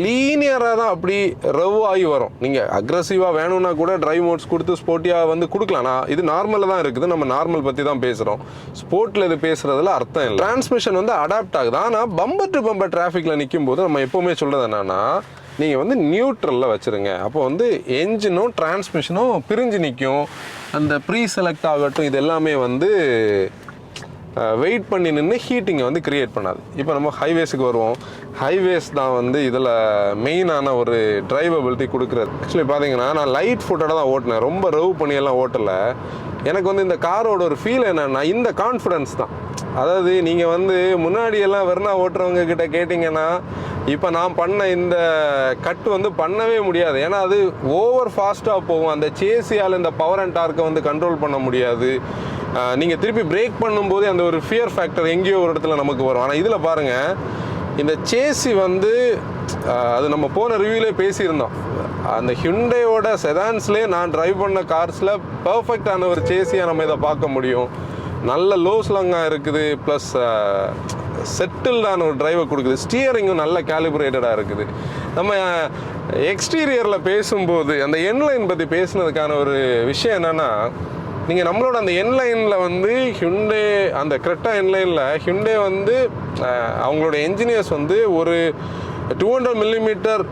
லீனியராக தான் அப்படி ரவ் ஆகி வரும். நீங்கள் அக்ரெசிவாக வேணும்னா கூட டிரைவ் மோட்ஸ் கொடுத்து ஸ்போர்ட்டியாக வந்து கொடுக்கலாம். நான் இது நார்மலில் தான் இருக்குது, நம்ம நார்மல் பற்றி தான் பேசுகிறோம். ஸ்போர்ட்டில் இது பேசுகிறதுல அர்த்தம் இல்லை. டிரான்ஸ்மிஷன் வந்து அடாப்ட் ஆகுது. ஆனால் பம்பர் டு பம்பர் டிராஃபிக்கில் நிற்கும் போது நம்ம எப்போவுமே சொல்கிறது என்னன்னா, நீங்கள் வந்து நியூட்ரலில் வச்சுருங்க. அப்போ வந்து என்ஜினும் டிரான்ஸ்மிஷனும் பிரிஞ்சு நிற்கும். அந்த ப்ரீ செலக்ட் ஆகட்டும், இது எல்லாமே வந்து வெயிட் பண்ணி நின்று ஹீட்டிங்கை வந்து க்ரியேட் பண்ணாது. இப்போ நம்ம ஹைவேஸுக்கு வருவோம். ஹைவேஸ் தான் வந்து இதில் மெயினான ஒரு டிரைவபிலிட்டி கொடுக்குறது. ஆக்சுவலி பார்த்தீங்கன்னா நான் லைட் ஃபுட்டோட தான் ஓட்டினேன், ரொம்ப ரவ் பண்ணியெல்லாம் ஓட்டலை. எனக்கு வந்து இந்த காரோட ஒரு ஃபீல் என்னென்னா இந்த கான்ஃபிடென்ஸ் தான். அதாவது நீங்கள் வந்து முன்னாடியெல்லாம் வெர்னா ஓட்டுறவங்க கிட்ட கேட்டிங்கன்னா இப்போ நான் பண்ண இந்த கட் வந்து பண்ணவே முடியாது. ஏன்னா அது ஓவர் ஃபாஸ்ட்டாக போகும். அந்த சேசியால் இந்த பவர் அண்ட் டார்க்கை வந்து கண்ட்ரோல் பண்ண முடியாது. நீங்கள் திருப்பி பிரேக் பண்ணும்போது அந்த ஒரு ஃபியர் ஃபேக்டர் எங்கேயோ ஒரு இடத்துல நமக்கு வரும். ஆனால் இதில் பாருங்கள், இந்த சேசி வந்து அது நம்ம போன ரிவ்யூலே பேசியிருந்தோம். அந்த ஹியூண்டையோட செதான்ஸ்லேயே நான் டிரைவ் பண்ண கார்ஸில் பர்ஃபெக்டான ஒரு சேசியாக நம்ம இதை பார்க்க முடியும். நல்ல லோ ஸ்லங்காக இருக்குது, ப்ளஸ் செட்டில்டான ஒரு டிரைவை கொடுக்குது. ஸ்டியரிங்கும் நல்ல கேலிப்ரேட்டடாக இருக்குது. நம்ம எக்ஸ்டீரியரில் பேசும்போது அந்த என்லைன் பற்றி பேசுனதுக்கான ஒரு விஷயம் என்னென்னா, நீங்கள் நம்மளோட அந்த என்லைனில் வந்து ஹியூண்டே அந்த கிரெட்டா என்லைனில் ஹியூண்டே வந்து அவங்களோட என்ஜினியர்ஸ் வந்து ஒரு 200 மில்லிமீட்டர்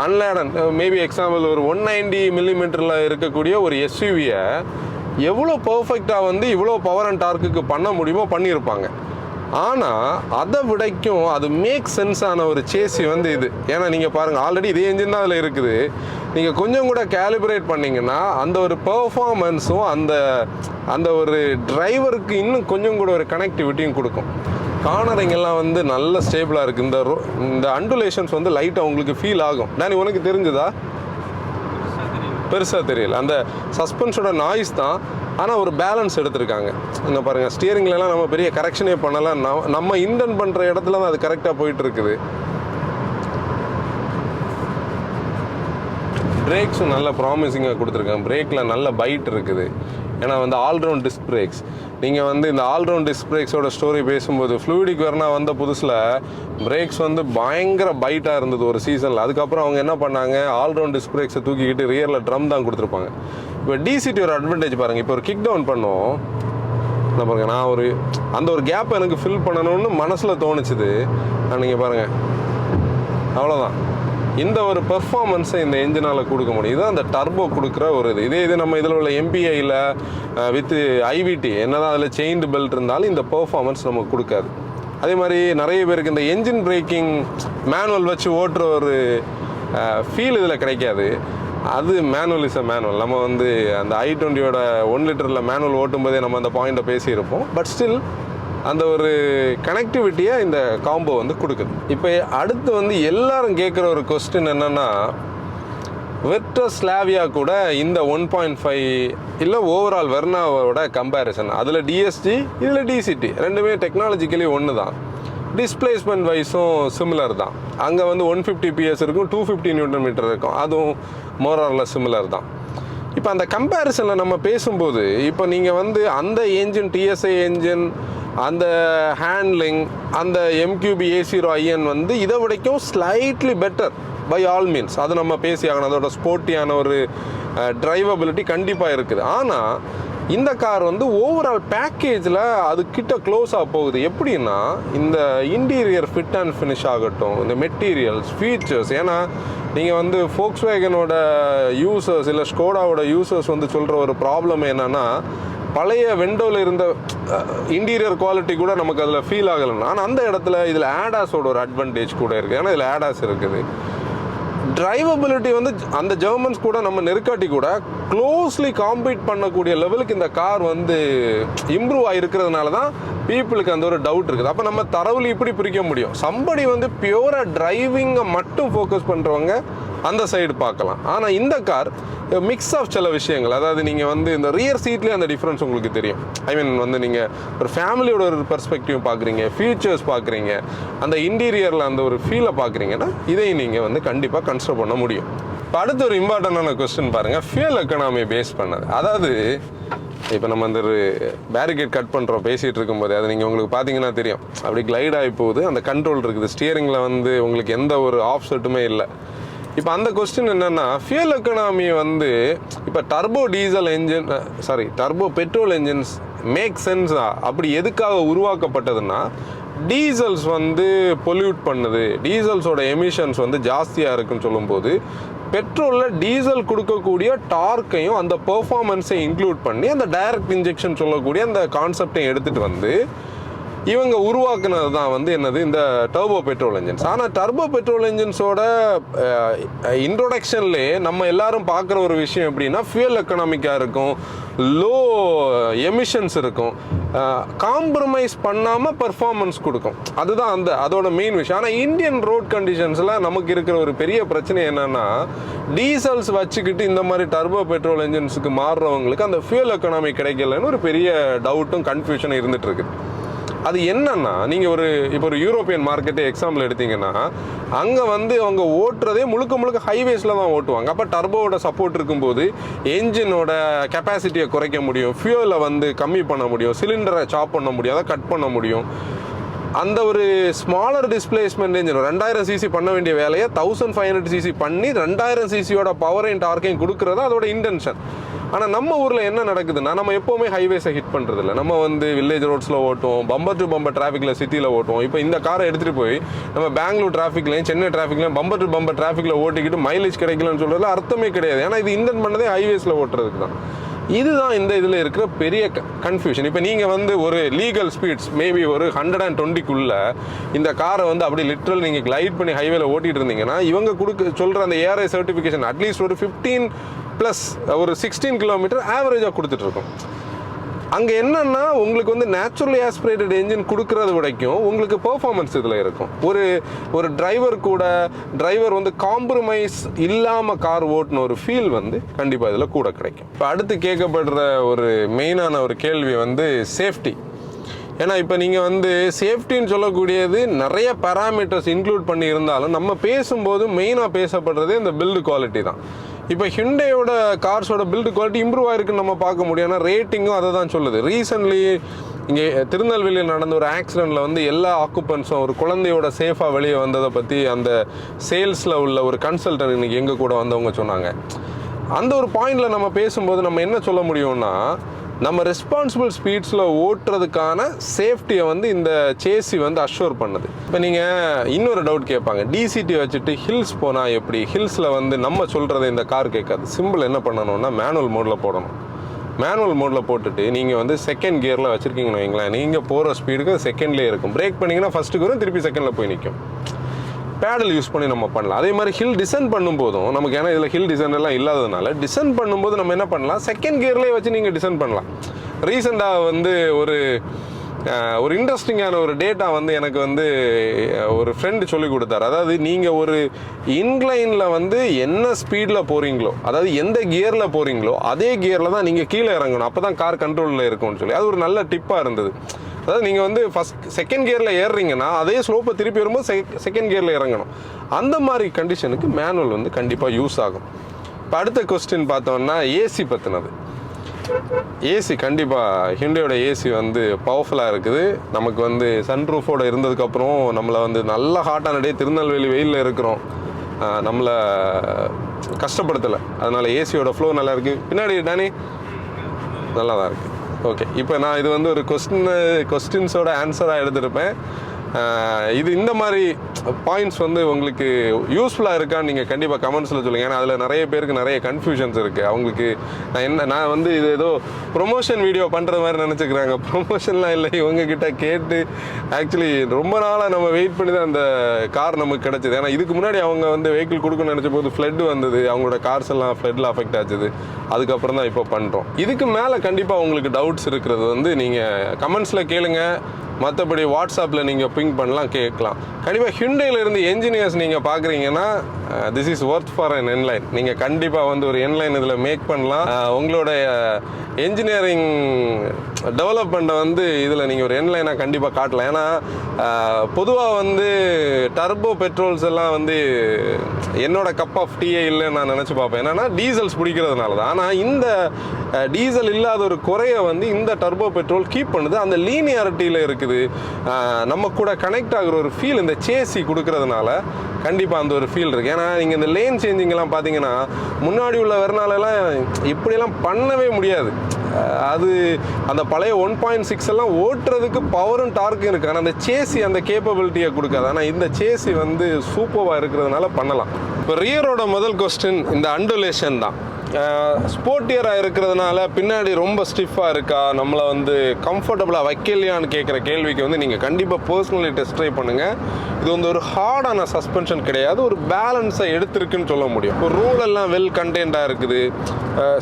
அன்லேடன் மேபி எக்ஸாம்பிள் ஒரு 190 மில்லிமீட்டரில் இருக்கக்கூடிய ஒரு எஸ்யூவியை எவ்வளோ பர்ஃபெக்டாக வந்து இவ்வளோ பவர் அண்ட் டார்க்குக்கு பண்ண முடியுமோ பண்ணியிருப்பாங்க. ஆனால் அதை விடைக்கும் அது மேக் சென்ஸான ஒரு சேசி வந்து இது. ஏன்னா நீங்கள் பாருங்கள், ஆல்ரெடி இதே என்ஜின் தான் அதில் இருக்குது. நீங்கள் கொஞ்சம் கூட கேலிப்ரேட் பண்ணிங்கன்னா அந்த ஒரு பெர்ஃபார்மன்ஸும் அந்த ஒரு டிரைவருக்கு இன்னும் கொஞ்சம் கூட ஒரு கனெக்டிவிட்டியும் கொடுக்கும். கார்னரிங்கெல்லாம் வந்து நல்ல ஸ்டேபிளாக இருக்குது. இந்த அண்டுலேஷன்ஸ் வந்து லைட்டாக உங்களுக்கு ஃபீல் ஆகும். நான் உனக்கு தெரிஞ்சுதா? பெருசாக தெரியல. அந்த சஸ்பென்ஸோட நாய்ஸ் தான். ஆனால் ஒரு பேலன்ஸ் எடுத்திருக்காங்க. என்ன பாருங்கள், ஸ்டியரிங்லலாம் நம்ம பெரிய கரெக்ஷனே பண்ணலாம். நம்ம இன்டென்ட் பண்ணுற இடத்துல தான் அது கரெக்டாக போயிட்டு இருக்குது. பிரேக்ஸும் நல்ல ப்ராமிசிங்காக கொடுத்துருக்காங்க. பிரேக்கில் நல்ல பைட் இருக்குது. ஏன்னா வந்து ஆல்ரவுண்ட் டிஸ்க் பிரேக்ஸ். நீங்கள் வந்து இந்த ஆல்ரவுண்ட் டிஸ்க் பிரேக்ஸோட ஸ்டோரி பேசும்போது ஃப்ளூயிடிக் வெர்னா வந்த புதுசில் பிரேக்ஸ் வந்து பயங்கர பைட்டாக இருந்தது ஒரு சீசனில். அதுக்கப்புறம் அவங்க என்ன பண்ணாங்க, ஆல்ரவுண்ட் டிஸ்க் பிரேக்ஸை தூக்கிக்கிட்டு ரியரில் ட்ரம் தான் கொடுத்துருப்பாங்க. இப்போ டிசிடி ஒரு அட்வான்டேஜ் பாருங்கள். இப்போ ஒரு கிக் டவுன் பண்ணுவோம், நான் பாருங்கள், நான் அந்த ஒரு கேப் எனக்கு ஃபில் பண்ணணும்னு மனசில் தோணுச்சுது. நீங்கள் பாருங்கள், அவ்வளோதான். இந்த ஒரு பெர்ஃபார்மன்ஸை இந்த என்ஜினால் கொடுக்க முடியும். இதுதான் அந்த டர்போ கொடுக்குற ஒரு இது நம்ம இதில் உள்ள MPIயில் வித் IVT என்னதான் அதில் செயின்டு பெல்ட் இருந்தாலும் இந்த பெர்ஃபார்மன்ஸ் நமக்கு கொடுக்காது. அதே மாதிரி நிறைய பேருக்கு இந்த என்ஜின் பிரேக்கிங் மேனுவல் வச்சு ஓட்டுற ஒரு ஃபீல் இதில் கிடைக்காது. அது மேனுவல் இஸ் அ மேனுவல். நம்ம அந்த i20யோட 1 லிட்டரில் மேனுவல் ஓட்டும்போதே நம்ம அந்த பாயிண்ட்டை பேசியிருப்போம். பட் ஸ்டில் அந்த ஒரு கனெக்டிவிட்டியை இந்த காம்போ கொடுக்குது. இப்போ அடுத்து எல்லாரும் கேட்குற ஒரு கொஸ்டின் என்னென்னா, வெர்டஸ் ஸ்லாவியா கூட இந்த 1.5 இல்லை ஓவரால் வெர்னாவோட கம்பேரிசன், அதில் DSG இதில் DCT ரெண்டுமே டெக்னாலஜிக்கலி ஒன்று தான். டிஸ்பிளேஸ்மெண்ட் வைஸும் சிமிலர் தான். அங்கே 150 PS இருக்கும், 250 Nm இருக்கும், அதுவும் மோராரில் சிமிலர் தான். இப்போ அந்த கம்பேரிசனில் நம்ம பேசும்போது, இப்போ நீங்கள் அந்த என்ஜின் TSI என்ஜின், அந்த ஹேண்ட்லிங், அந்த MQB A0iN இதை விடைக்கும் slightly better by all means. அது நம்ம பேசி ஆகணும். அதோட ஸ்போர்ட்டியான ஒரு டிரைவபிலிட்டி கண்டிப்பாக இருக்குது. ஆனால் இந்த கார் ஓவரால் பேக்கேஜில் அது கிட்ட க்ளோஸாக போகுது. எப்படின்னா, இந்த இன்டீரியர் ஃபிட் அண்ட் ஃபினிஷ் ஆகட்டும், இந்த மெட்டீரியல்ஸ், ஃபீச்சர்ஸ். ஏன்னா நீங்கள் ஃபோக்ஸ்வேகனோட யூசர்ஸ் இல்லை ஸ்கோடாவோட யூசர்ஸ் சொல்கிற ஒரு ப்ராப்ளம் என்னென்னா, பழைய வெண்டோவில் இருந்த இன்டீரியர் குவாலிட்டி கூட நமக்கு அதில் ஃபீல் ஆகலைன்னா, ஆனால் அந்த இடத்துல இதில் ஆடாஸோட ஒரு அட்வான்டேஜ் கூட இருக்குது. ஏன்னா இதில் ஆடாஸ் இருக்குது. டிரைவபிலிட்டி அந்த ஜெர்மன்ஸ் கூட நம்ம நெருக்காட்டி கூட க்ளோஸ்லி காம்பீட் பண்ணக்கூடிய லெவலுக்கு இந்த கார் இம்ப்ரூவ் ஆகிருக்கிறதுனால தான் பீப்புளுக்கு அந்த ஒரு டவுட் இருக்குது. அப்போ நம்ம தரவுல இப்படி பிரிக்க முடியும். சம்படி பியூராக டிரைவிங்கை மட்டும் ஃபோக்கஸ் பண்ணுறவங்க அந்த சைடு பார்க்கலாம். ஆனால் இந்த கார் மிக்ஸ் ஆஃப் சில விஷயங்கள், அதாவது நீங்கள் இந்த ரியர் சீட்லேயே அந்த டிஃப்ரென்ஸ் உங்களுக்கு தெரியும். ஐ மீன் நீங்கள் ஒரு ஃபேமிலியோட ஒரு பெர்ஸ்பெக்டிவ் பார்க்குறீங்க, ஃபீச்சர்ஸ் பார்க்குறீங்க, அந்த இன்டீரியரில் அந்த ஒரு ஃபீலை பார்க்குறீங்கன்னா இதை நீங்கள் கண்டிப்பாக கன்சிடர் பண்ண முடியும். இப்போ அடுத்த ஒரு இம்பார்ட்டண்டான கொஸ்டின் பாருங்கள், ஃபியூல் எக்கனாமி பேஸ் பண்ணது. அதாவது இப்போ நம்ம ஒரு பேரிகேட் கட் பண்ணுறோம் பேசிகிட்டு இருக்கும்போது, அது நீங்கள் உங்களுக்கு பார்த்தீங்கன்னா தெரியும், அப்படி கிளைட் ஆகி போகுது. அந்த கண்ட்ரோல் இருக்குது, ஸ்டியரிங்கில் உங்களுக்கு எந்த ஒரு ஆஃப் செட்டுமே இல்லை. இப்போ அந்த கொஸ்டின் என்னென்னா, ஃபியூல் எக்கனாமி இப்போ டர்போ பெட்ரோல் என்ஜின்ஸ் மேக் சென்ஸா? அப்படி எதுக்காக உருவாக்கப்பட்டதுன்னா, டீசல்ஸ் பொல்யூட் பண்ணுது, டீசல்ஸோட எமிஷன்ஸ் ஜாஸ்தியாக இருக்குன்னு சொல்லும்போது, பெட்ரோலில் டீசல் கொடுக்கக்கூடிய டார்க்கையும் அந்த பெர்ஃபார்மன்ஸை இன்க்ளூட் பண்ணி அந்த டைரக்ட் இன்ஜெக்ஷன் சொல்லக்கூடிய அந்த கான்செப்டையும் எடுத்துகிட்டு இவங்க உருவாக்குனது தான் என்னது இந்த டர்போ பெட்ரோல் என்ஜின்ஸ். ஆனால் டர்போ பெட்ரோல் என்ஜின்ஸோட இன்ட்ரோடக்ஷன்லேயே நம்ம எல்லாரும் பார்க்குற ஒரு விஷயம் எப்படின்னா, ஃபியூல் எக்கனாமிக்காக இருக்கும், லோ எமிஷன்ஸ் இருக்கும், காம்ப்ரமைஸ் பண்ணாமல் பர்ஃபார்மன்ஸ் கொடுக்கும். அதுதான் அதோட மெயின் விஷயம். ஆனால் இந்தியன் ரோட் கண்டிஷன்ஸில் நமக்கு இருக்கிற ஒரு பெரிய பிரச்சனை என்னென்னா, டீசல்ஸ் வச்சுக்கிட்டு இந்த மாதிரி டர்போ பெட்ரோல் என்ஜின்ஸுக்கு மாறுறவங்களுக்கு அந்த ஃபியூல் எக்கனாமி கிடைக்கலன்னு ஒரு பெரிய டவுட்டும் கன்ஃபியூஷனும் இருந்துகிட்டு இருக்குது. அது என்னன்னா, நீங்கள் இப்போ ஒரு யூரோப்பியன் மார்க்கெட்டை எக்ஸாம்பிள் எடுத்தீங்கன்னா, அங்கே அவங்க ஓட்டுறதே முழுக்க ஹைவேஸில் தான் ஓட்டுவாங்க. அப்போ டர்போவோட சப்போர்ட் இருக்கும்போது என்ஜினோட கெப்பாசிட்டியை குறைக்க முடியும், ஃபியூலை கம்மி பண்ண முடியும், சிலிண்டரை சாப் பண்ண முடியும், அதை கட் பண்ண முடியும். அந்த ஒரு ஸ்மாலர் டிஸ்பிளேஸ்மெண்ட் என்ஜின் 2000 cc பண்ண வேண்டிய வேலையை 1500 cc பண்ணி 2000 cc பவரையும் டார்க்கையும் கொடுக்குறது அதோட இன்டென்ஷன். ஆனால் நம்ம ஊரில் என்ன நடக்குதுன்னா, நம்ம எப்போவுமே ஹைவேஸை ஹிட் பண்ணுறதில்ல. நம்ம வில்லேஜ் ரோட்ஸில் ஓட்டுவோம், பம்பர் டு பம்பர் டிராஃபிக்கில் சிட்டியில் ஓட்டுவோம். இப்போ இந்த காரை எடுத்துகிட்டு போய் நம்ம பெங்களூர் டிராஃபிக்லையும் சென்னை டிராஃபிக்லையும் பம்பர் டு பம்பர் டிராஃபிக்கில் ஓட்டிக்கிட்டு மைலேஜ் கிடைக்கலன்னு சொல்கிறதுல அர்த்தமே கிடையாது. ஏன்னா இது இன்டென்ட் பண்ணதே ஹைவேஸில் ஓட்டுறதுக்கு தான். இதுதான் இந்த இதில் இருக்கிற பெரிய கன்ஃபியூஷன். இப்போ நீங்கள் ஒரு லீகல் ஸ்பீட்ஸ் மேபி ஒரு 120க்குள்ளே இந்த காரை அப்படி லிட்ரல் நீங்கள் கிளைட் பண்ணி ஹைவேல ஓட்டிகிட்டு இருந்தீங்கன்னா, இவங்க சொல்கிற அந்த ஏஆர்ஐ சர்டிஃபிகேஷன் அட்லீஸ்ட் ஒரு 15+ ஒரு 16 கிலோமீட்டர் ஆவரேஜாக கொடுத்துட்ருக்கோம். அங்கே என்னன்னா, உங்களுக்கு நேச்சுரலி ஆஸ்பிரேட்டட் என்ஜின் கொடுக்கறது வரைக்கும் உங்களுக்கு பெர்ஃபார்மன்ஸ் இதில் இருக்கும். ஒரு டிரைவர் காம்ப்ரமைஸ் இல்லாமல் கார் ஓட்டின ஒரு ஃபீல் கண்டிப்பாக இதில் கூட கிடைக்கும். இப்போ அடுத்து கேட்கப்படுற ஒரு மெயினான ஒரு கேள்வி சேஃப்டி. ஏன்னா இப்போ நீங்கள் சேஃப்டின்னு சொல்லக்கூடியது நிறைய பேராமீட்டர்ஸ் இன்க்ளூட் பண்ணி இருந்தாலும் நம்ம பேசும்போது மெயினாக பேசப்படுறதே இந்த பில்டு குவாலிட்டி தான். இப்போ ஹியூண்டையோட கார்ஸோட பில்டு குவாலிட்டி இம்ப்ரூவ் ஆகிருக்குன்னு நம்ம பார்க்க முடியும். ஆனால் ரேட்டிங்கும் அதை தான் சொல்லுது. ரீசன்ட்லி இங்கே திருநெல்வேலியில் நடந்த ஒரு ஆக்சிடெண்ட்டில் எல்லா ஆக்குபன்ஸும் ஒரு குழந்தையோட சேஃபாக வெளியே வந்ததை பற்றி அந்த சேல்ஸில் உள்ள ஒரு கன்சல்டன்ட் இன்றைக்கி எங்கள் கூட வந்தவங்க சொன்னாங்க. அந்த ஒரு பாயிண்டில் நம்ம பேசும்போது நம்ம என்ன சொல்ல முடியும்னா, நம்ம ரெஸ்பான்சிபிள் ஸ்பீட்ஸில் ஓட்டுறதுக்கான சேஃப்டியை வந்து இந்த சேசி வந்து அஷ்யூர் பண்ணுது. இப்போ நீங்கள் இன்னொரு டவுட் கேட்பாங்க, டிசிடி வச்சுட்டு ஹில்ஸ் போனால் எப்படி? ஹில்ஸில் வந்து நம்ம சொல்கிறத இந்த கார் கேட்காது. சிம்பிள் என்ன பண்ணணும்னா மேனுவல் மோடில் போடணும். மேனுவல் மோடில் போட்டுட்டு நீங்கள் வந்து செகண்ட் கியரில் வச்சுருக்கீங்கன்னு வைங்களேன், நீங்கள் போகிற ஸ்பீடுக்கு செகண்ட்லேயே இருக்கும். பிரேக் பண்ணிங்கன்னா ஃபஸ்ட்டுக்கு வரும், திருப்பி செகண்டில் போய் நிற்கும். பேடல் யூஸ் பண்ணி நம்ம பண்ணலாம். அதே மாதிரி ஹில் டிசைன் பண்ணும்போதும் நமக்கு, ஏன்னா இதில் ஹில் டிசைன் எல்லாம் இல்லாததுனால டிசைன் பண்ணும்போது நம்ம என்ன பண்ணலாம், செகண்ட் கியர்லேயே வச்சு நீங்கள் டிசைன் பண்ணலாம். ரீசெண்டாக வந்து ஒரு இன்ட்ரெஸ்டிங்கான ஒரு டேட்டா வந்து எனக்கு வந்து ஒரு ஃப்ரெண்டு சொல்லி கொடுத்தாரு. அதாவது நீங்கள் ஒரு இன்க்ளைனில் வந்து என்ன ஸ்பீடில் போகிறீங்களோ, அதாவது எந்த கியரில் போகிறீங்களோ அதே கியரில் தான் நீங்கள் கீழே இறங்கணும். அப்போ தான் கார் கண்ட்ரோலில் இருக்கும்னு சொல்லி அது ஒரு நல்ல டிப்பாக இருந்தது. அதாவது நீங்கள் வந்து செகண்ட் கியரில் ஏறுறீங்கன்னா அதே ஸ்லோப்பை திருப்பி வரும்போது செகண்ட் கியரில் இறங்கணும். அந்த மாதிரி கண்டிஷனுக்கு மேனுவல் வந்து கண்டிப்பாக யூஸ் ஆகும். இப்போ அடுத்த கொஸ்டின் பார்த்தோம்னா ஏசி பற்றினது. ஏசி கண்டிப்பாக ஹியூண்டாயோட ஏசி வந்து பவர்ஃபுல்லாக இருக்குது. நமக்கு வந்து சன்ரூஃபோடு இருந்ததுக்கப்புறம் நம்மளை வந்து நல்ல ஹாட்டான டே, திருநெல்வேலி வெயிலில் இருக்கிறோம், நம்மளை கஷ்டப்படுத்தலை. அதனால் ஏசியோட ஃப்ளோ நல்லா இருக்குது. பின்னாடி டானி நல்லா தான் இருக்குது. ஓகே, இப்போ நான் இது வந்து ஒரு கொஸ்டின்ஸோட ஆன்சராக எடுத்திருப்பேன். இது இந்த மாதிரி பாயிண்ட்ஸ் வந்து உங்களுக்கு யூஸ்ஃபுல்லாக இருக்கான்னு நீங்கள் கண்டிப்பாக கமெண்ட்ஸில் சொல்லுங்கள். ஏன்னா அதில் நிறைய பேருக்கு நிறைய கன்ஃபியூஷன்ஸ் இருக்குது. அவங்களுக்கு நான் வந்து இது ஏதோ ப்ரொமோஷன் வீடியோ பண்ணுற மாதிரி நினச்சிக்கிறாங்க. ப்ரொமோஷன்லாம் இல்லை, இவங்ககிட்ட கேட்டு ஆக்சுவலி ரொம்ப நாளாக நம்ம வெயிட் பண்ணி தான் அந்த கார் நமக்கு கிடச்சிது. ஏன்னா இதுக்கு முன்னாடி அவங்க வந்து வெஹிக்கிள் கொடுக்கணும்னு நினச்ச போது ஃப்ளட் வந்தது, அவங்களோட கார்ஸ் எல்லாம் ஃப்ளட்டில் அஃபெக்ட் ஆச்சுது. அதுக்கப்புறம் தான் இப்போ பண்ணுறோம். இதுக்கு மேலே கண்டிப்பாக உங்களுக்கு டவுட்ஸ் இருக்கிறது வந்து நீங்கள் கமெண்ட்ஸில் கேளுங்க. மற்றபடி வாட்ஸ்அப்பில் நீங்கள் பிங் பண்ணலாம், கேட்கலாம். கண்டிப்பாக ஹியூண்டையிலேருந்து என்ஜினியர்ஸ் நீங்கள் பார்க்குறீங்கன்னா this is worth for an N Line. நீங்கள் கண்டிப்பாக வந்து ஒரு என்லைன் இதில் மேக் பண்ணலாம். உங்களோட என்ஜினியரிங் டெவலப்மெண்ட்டை வந்து இதில் நீங்கள் ஒரு என்லைனாக கண்டிப்பாக காட்டலாம். ஏன்னா பொதுவாக வந்து டர்போ பெட்ரோல்ஸ் எல்லாம் வந்து என்னோட கப் ஆஃப் டீயே இல்லைன்னு நான் நினச்சி பார்ப்பேன். என்னென்னா டீசல்ஸ் பிடிக்கிறதுனால தான். ஆனால் இந்த டீசல் இல்லாத ஒரு குறையை வந்து இந்த டர்போ பெட்ரோல் கீப் பண்ணுது. அந்த லீனியாரிட்டியில் இருக்குது, நம்ம கூட கனெக்ட் ஆகிற ஒரு ஃபீல் இந்த சேசி கொடுக்கறதுனால கண்டிப்பாக அந்த ஒரு ஃபீல் இருக்குது. ஏன்னா நீங்கள் இந்த லேன் சேஞ்சிங்கெல்லாம் பார்த்தீங்கன்னா முன்னாடி உள்ள வெர்னாலெல்லாம் இப்படியெல்லாம் பண்ணவே முடியாது. அது அந்த பழைய 1.6 எல்லாம் ஓட்டுறதுக்கு பவரும் டார்க்கும் இருக்குது. ஆனால் அந்த சேசி அந்த கேப்பபிலிட்டியை கொடுக்காது. ஆனால் இந்த சேசி வந்து சூப்பராக இருக்கிறதுனால பண்ணலாம். இப்போ ரியரோட முதல் கொஸ்டின் இந்த அண்டுலேஷன் தான். ஸ்போர்ட்டியராக இருக்கிறதுனால பின்னாடி ரொம்ப ஸ்டிஃபாக இருக்கா, நம்மளை வந்து கம்ஃபர்டபுளாக வைக்கலையான்னு கேட்குற கேள்விக்கு வந்து நீங்கள் கண்டிப்பாக பர்சனலி டெஸ்ட் ட்ரை பண்ணுங்கள். இது வந்து ஒரு ஹார்டான சஸ்பென்ஷன் கிடையாது, ஒரு பேலன்ஸை எடுத்திருக்குன்னு சொல்ல முடியும். ஒரு ரோல் எல்லாம் வெல் கண்டென்ட்டாக இருக்குது.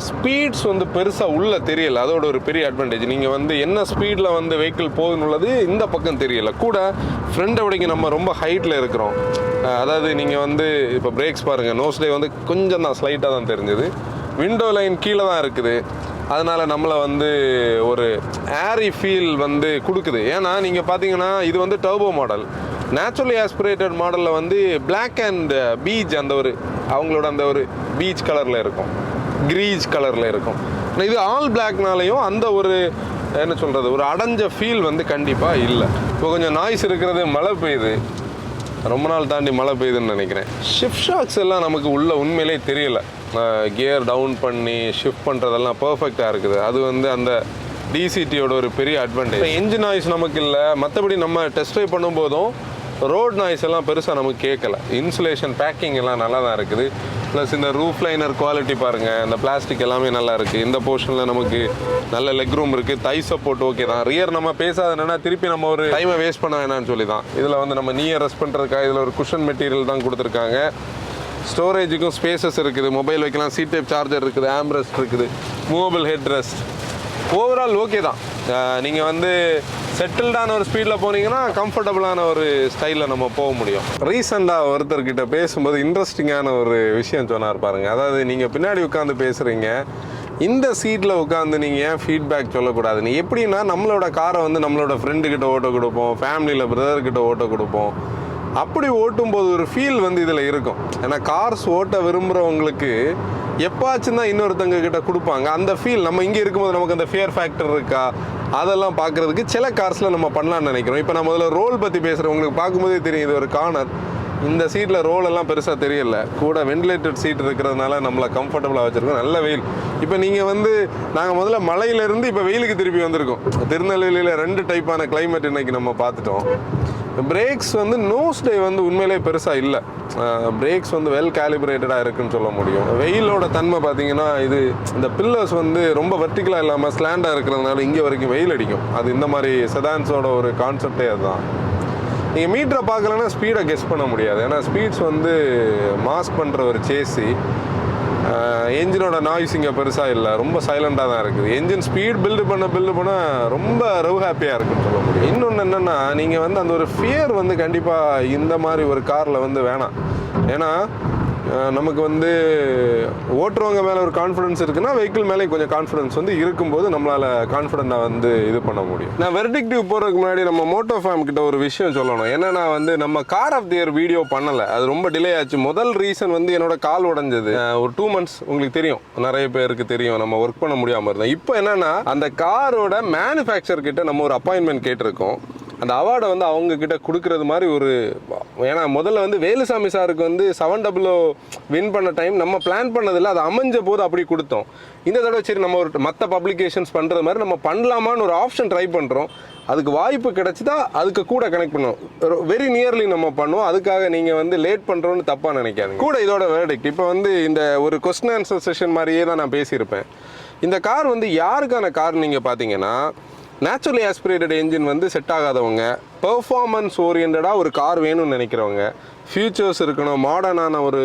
ஸ்பீட்ஸ் வந்து பெருசாக உள்ள தெரியலை, அதோட ஒரு பெரிய அட்வான்டேஜ். நீங்கள் வந்து என்ன ஸ்பீடில் வந்து வெஹிக்கிள் போகுதுன்னுள்ளது இந்த பக்கம் தெரியலை. கூட ஃப்ரண்டை விடைக்கு நம்ம ரொம்ப ஹைட்டில் இருக்கிறோம். அதாவது நீங்கள் வந்து இப்போ பிரேக்ஸ் பாருங்கள், நோஸ்டே வந்து கொஞ்சம் தான் ஸ்லைட்டாக தான் தெரிஞ்சது. விண்டோ லைன் கீழே தான் இருக்குது. அதனால் நம்மளை வந்து ஒரு ஏரி ஃபீல் வந்து கொடுக்குது. ஏன்னா நீங்கள் பார்த்தீங்கன்னா இது வந்து டர்போ மாடல். நேச்சுரலி ஆஸ்பிரேட்டட் மாடலில் வந்து பிளாக் அண்ட் பீச், அந்த ஒரு அவங்களோட அந்த ஒரு பீச் கலரில் இருக்கும், கிரீஜ் கலரில் இருக்கும். இது ஆல் பிளாக்னாலையும் அந்த ஒரு என்ன சொல்கிறது, ஒரு அடைஞ்ச ஃபீல் வந்து கண்டிப்பாக இல்லை. இப்போ கொஞ்சம் நாய்ஸ் இருக்கிறது, மழை பெய்யுது, ரொம்ப நாள் தாண்டி மழை பெய்யுதுன்னு நினைக்கிறேன். ஷிஃப்ட் ஷாக்ஸ் எல்லாம் நமக்கு உள்ள உண்மையிலே தெரியல. கியர் டவுன் பண்ணி ஷிஃப்ட் பண்ணுறதெல்லாம் பர்ஃபெக்டாக இருக்குது. அது வந்து அந்த டிசிடியோட ஒரு பெரிய அட்வான்டேஜ். இன்ஜின் நாய்ஸ் நமக்கு இல்லை. மற்றபடி நம்ம டெஸ்ட் ட்ரைவ் பண்ணும்போதும் ரோட் நாய்ஸ் எல்லாம் பெருசாக நமக்கு கேட்கல. இன்சுலேஷன் பேக்கிங் எல்லாம் நல்லா தான் இருக்குது. ப்ளஸ் இந்த ரூஃப் லைனர் குவாலிட்டி பாருங்கள், இந்த பிளாஸ்டிக் எல்லாமே நல்லா இருக்குது. இந்த போர்ஷனில் நமக்கு நல்ல லெக் ரூம் இருக்குது. தை சப்போர்ட் ஓகே தான். ரியர் நம்ம பேசாத என்னென்னா திருப்பி நம்ம ஒரு டைமை வேஸ்ட் பண்ண வேணாம்னு சொல்லி தான் இதில் வந்து நம்ம நீயை ரெஸ்ட் பண்ணுறதுக்காக இதில் ஒரு குஷன் மெட்டீரியல் தான் கொடுத்துருக்காங்க. ஸ்டோரேஜுக்கும் ஸ்பேசஸ் இருக்குது, மொபைல் வைக்கலாம், சி டைப் சார்ஜர் இருக்குது, ஆம்ரெஸ்ட் இருக்குது, movable head rest. Overall okay தான். நீங்கள் வந்து செட்டில்டான ஒரு ஸ்பீடில் போனீங்கன்னா கம்ஃபர்டபுளான ஒரு ஸ்டைலில் நம்ம போக முடியும். ரீசெண்டாக ஒருத்தர்கிட்ட பேசும்போது இன்ட்ரெஸ்டிங்கான ஒரு விஷயம் சொன்னார் பாருங்க. அதாவது நீங்கள் பின்னாடி உட்காந்து பேசுகிறீங்க, இந்த சீட்டில் உட்காந்து நீங்கள் ஏன் ஃபீட்பேக் சொல்லக்கூடாது? நீ எப்படின்னா நம்மளோட காரை வந்து நம்மளோட ஃப்ரெண்டுக்கிட்ட ஓட்ட கொடுப்போம், ஃபேமிலியில் பிரதர்கிட்ட ஓட்ட கொடுப்போம். அப்படி ஓட்டும்போது ஒரு ஃபீல் வந்து இதில் இருக்கும். ஏன்னா கார்ஸ் ஓட்ட விரும்புகிறவங்களுக்கு எப்பாச்சும் தான் இன்னொருத்தங்க கிட்ட கொடுப்பாங்க. அந்த ஃபீல் நம்ம இங்கே இருக்கும்போது நமக்கு அந்த ஃபியர் ஃபேக்டர் இருக்கா, அதெல்லாம் பார்க்குறதுக்கு சில கார்ஸில் நம்ம பண்ணலான்னு நினைக்கிறோம். இப்போ நான் முதல்ல ரோல் பற்றி பேசுகிறேன். உங்களுக்கு பார்க்கும்போதே தெரியும், இது ஒரு கார்னர். இந்த சீட்டில் ரோல் எல்லாம் பெருசாக தெரியல, கூட வென்டிலேட்டட் சீட் இருக்கிறதுனால நம்மளை கம்ஃபர்டபுளாக வச்சுருக்கோம். நல்ல வெயில். இப்போ நீங்கள் வந்து நாங்கள் முதல்ல மலையிலேருந்து இப்போ வெயிலுக்கு திருப்பி வந்திருக்கோம். திருநெல்வேலியில் 2 டைப்பான கிளைமேட் இன்றைக்கி நம்ம பார்த்துட்டோம். பிரேக்ஸ் வந்து நோஸ் டே வந்து உண்மையிலே பெருசாக இல்லை. பிரேக்ஸ் வந்து வெல் கேலிப்ரேட்டடாக இருக்குன்னு சொல்ல முடியும். வெயிலோட தன்மை பார்த்தீங்கன்னா இது இந்த பில்லர்ஸ் வந்து ரொம்ப வெர்டிகலாக இல்லாமல் ஸ்லாண்டாக இருக்கிறதுனால இங்கே வரைக்கும் வெயில் அடிக்கும். அது இந்த மாதிரி செடான்ஸோட ஒரு கான்செப்டே அதுதான். நீங்கள் மீட்டரை பார்க்கலன்னா ஸ்பீடை கெஸ் பண்ண முடியாது. ஏன்னா ஸ்பீட்ஸ் வந்து மாஸ்க் பண்ணுற ஒரு சேசி. என்ஜினோட நாய்ஸ் இங்கே பெருசாக இல்லை, ரொம்ப சைலண்டாக தான் இருக்குது. என்ஜின் ஸ்பீட் பில்டு பண்ண ரொம்ப ரவ் ஹாப்பியாக இருக்குன்னு சொல்ல முடியும். இன்னொன்று என்னென்னா, நீங்கள் வந்து அந்த ஒரு ஃபியர் வந்து கண்டிப்பாக இந்த மாதிரி ஒரு காரில் வந்து வேணாம். ஏன்னா நமக்கு வந்து ஓட்டுறவங்க மேலே ஒரு கான்ஃபிடன்ஸ் இருக்குன்னா வெஹிக்கிள் மேலே கொஞ்சம் கான்ஃபிடன்ஸ் வந்து இருக்கும்போது நம்மளால் கான்ஃபிடென்ட்டாக வந்து இது பண்ண முடியும். நான் வெர்டிக்டிவ் போகிறதுக்கு முன்னாடி நம்ம MotoFam கிட்ட ஒரு விஷயம் சொல்லணும். என்னன்னா வந்து நம்ம car of the year video பண்ணலை, அது ரொம்ப டிலே ஆச்சு. முதல் ரீசன் வந்து என்னோட கால் உடஞ்சது. ஒரு 2 months உங்களுக்கு தெரியும், நிறைய பேருக்கு தெரியும், நம்ம ஒர்க் பண்ண முடியாமல் இருந்தோம். இப்போ என்னன்னா அந்த காரோட மேனுஃபேக்சர் கிட்ட நம்ம ஒரு அப்பாயின்மெண்ட் கேட்டிருக்கோம். அந்த அவார்டை வந்து அவங்க கிட்ட கொடுக்கறது மாதிரி ஒரு, ஏன்னா முதல்ல வந்து வேலுசாமி சாருக்கு வந்து 700 வின் பண்ண டைம் நம்ம பிளான் பண்ணதில்லை, அது அமைஞ்ச போது அப்படி கொடுத்தோம். இந்த தடவை சரி நம்ம ஒரு மற்ற பப்ளிகேஷன்ஸ் பண்ணுறது மாதிரி நம்ம பண்ணலாமான்னு ஒரு ஆப்ஷன் ட்ரை பண்ணுறோம். அதுக்கு வாய்ப்பு கிடைச்சிதா அதுக்கு கூட கனெக்ட் பண்ணுவோம். வெரி நியர்லி நம்ம பண்ணுவோம். அதுக்காக நீங்கள் வந்து லேட் பண்ணுறோன்னு தப்பாக நினைக்காதீங்க. கூட இதோட வேர்டிக்ட் இப்போ வந்து இந்த ஒரு கொஸ்டின் ஆன்சர் செஷன் மாதிரியே தான் நான் பேசியிருப்பேன். இந்த கார் வந்து யாருக்கான கார் நீங்கள் பார்த்தீங்கன்னா, நேச்சுரலி ஆஸ்பிரேட்டட் என்ஜின் வந்து செட் ஆகாதவங்க, பெர்ஃபார்மன்ஸ் ஓரியன்டாக ஒரு கார் வேணும்னு நினைக்கிறவங்க, ஃபியூச்சர்ஸ் இருக்கணும், மாடர்னான ஒரு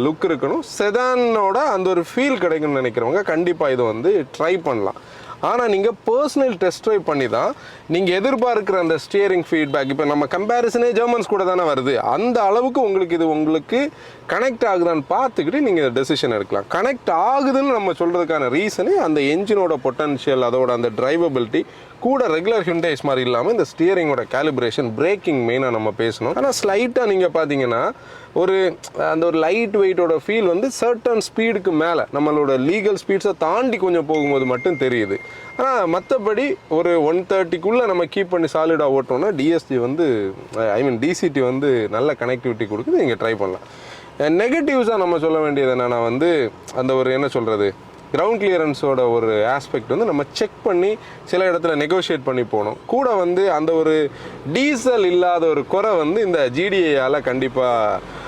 லுக் இருக்கணும், செதானோட அந்த ஒரு ஃபீல் கிடைக்கும்னு நினைக்கிறவங்க கண்டிப்பாக இதை வந்து ட்ரை பண்ணலாம். ஆனால் நீங்கள் பர்சனல் டெஸ்ட் ட்ரைவ் பண்ணி தான் நீங்கள் எதிர்பார்க்குற அந்த ஸ்டியரிங் ஃபீட்பேக், இப்போ நம்ம கம்பேரிசனே ஜெர்மன்ஸ் கூட தானே வருது, அந்த அளவுக்கு உங்களுக்கு கனெக்ட் ஆகுதான்னு பார்த்துக்கிட்டு நீங்கள் டெசிஷன் எடுக்கலாம். கனெக்ட் ஆகுதுன்னு நம்ம சொல்கிறதுக்கான ரீசனே அந்த என்ஜினோட பொட்டன்ஷியல், அதோட அந்த டிரைவபிலிட்டி, கூட ரெகுலர் ஹியூண்டைஸ் மாதிரி இல்லாமல் இந்த ஸ்டியரிங்கோட கேலிப்ரேஷன், பிரேக்கிங் மெயினாக நம்ம பேசணும். ஆனால் ஸ்லைட்டாக நீங்கள் பார்த்தீங்கன்னா அந்த ஒரு லைட் வெயிட்டோட ஃபீல் வந்து சர்டன் ஸ்பீடுக்கு மேலே நம்மளோட லீகல் ஸ்பீட்ஸை தாண்டி கொஞ்சம் போகும்போது மட்டும் தெரியுது. ஆனால் மற்றபடி ஒரு 130க்குள்ளே நம்ம கீப் பண்ணி சாலிடாக ஓட்டோம்னா டிஎஸ்டி வந்து DCT வந்து நல்ல கனெக்டிவிட்டி கொடுக்குது. நீங்கள் ட்ரை பண்ணலாம். நெகட்டிவ்ஸாக நம்ம சொல்ல வேண்டியது என்னென்னா வந்து அந்த ஒரு என்ன சொல்கிறது, கிரவுண்ட் கிளியரன்ஸோட ஒரு ஆஸ்பெக்ட் வந்து நம்ம செக் பண்ணி சில இடத்துல நெகோஷியேட் பண்ணி போகணும். கூட வந்து அந்த ஒரு டீசல் இல்லாத ஒரு குறை வந்து இந்த GDiயால் கண்டிப்பாக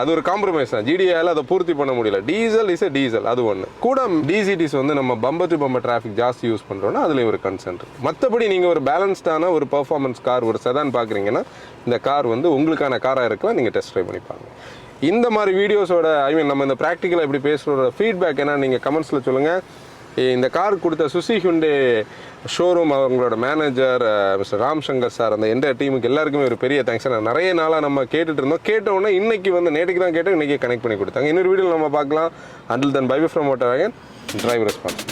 அது ஒரு காம்ப்ரமைஸ் தான். GDiயால் அதை பூர்த்தி பண்ண முடியல. டீசல் இஸ் டீசல், அது ஒன்று. கூட DCTs வந்து நம்ம பம்பர் டு பம்பர் டிராஃபிக் ஜாஸ்தி யூஸ் பண்ணுறோன்னா அதுலேயும் ஒரு கன்சென்ட். மற்றபடி நீங்கள் ஒரு பேலன்ஸ்டான ஒரு பர்ஃபார்மன்ஸ் கார், ஒரு செதான் பார்க்குறீங்கன்னா இந்த கார் வந்து உங்களுக்கான காராக இருக்கலாம். நீங்கள் டெஸ்ட் ட்ரைவ் பண்ணிப்பாங்க. இந்த மாதிரி வீடியோஸோட நம்ம இந்த ப்ராக்டிக்கலாக எப்படி பேசுகிற ஃபீட்பேக் என்ன நீங்கள் கமெண்ட்ஸில் சொல்லுங்கள். இந்த கார் கொடுத்த சுசி ஹியூண்டே ஷோரூம், அவங்களோட மேனேஜர் மிஸ்டர் ராம்சங்கர் சார், அந்த எந்த டீமுக்கு எல்லாருக்குமே ஒரு பெரிய தேங்க்ஸ். நிறைய நாளாக நம்ம கேட்டுட்டு இருந்தோம். கேட்டவுடனே இன்னைக்கு வந்து நேற்றுக்கு தான் கேட்டோம், இன்றைக்கி கனெக்ட் பண்ணி கொடுத்தாங்க. இன்னொரு வீடியோவில் நம்ம பார்க்கலாம். Until then by from MotoWagon, drive response.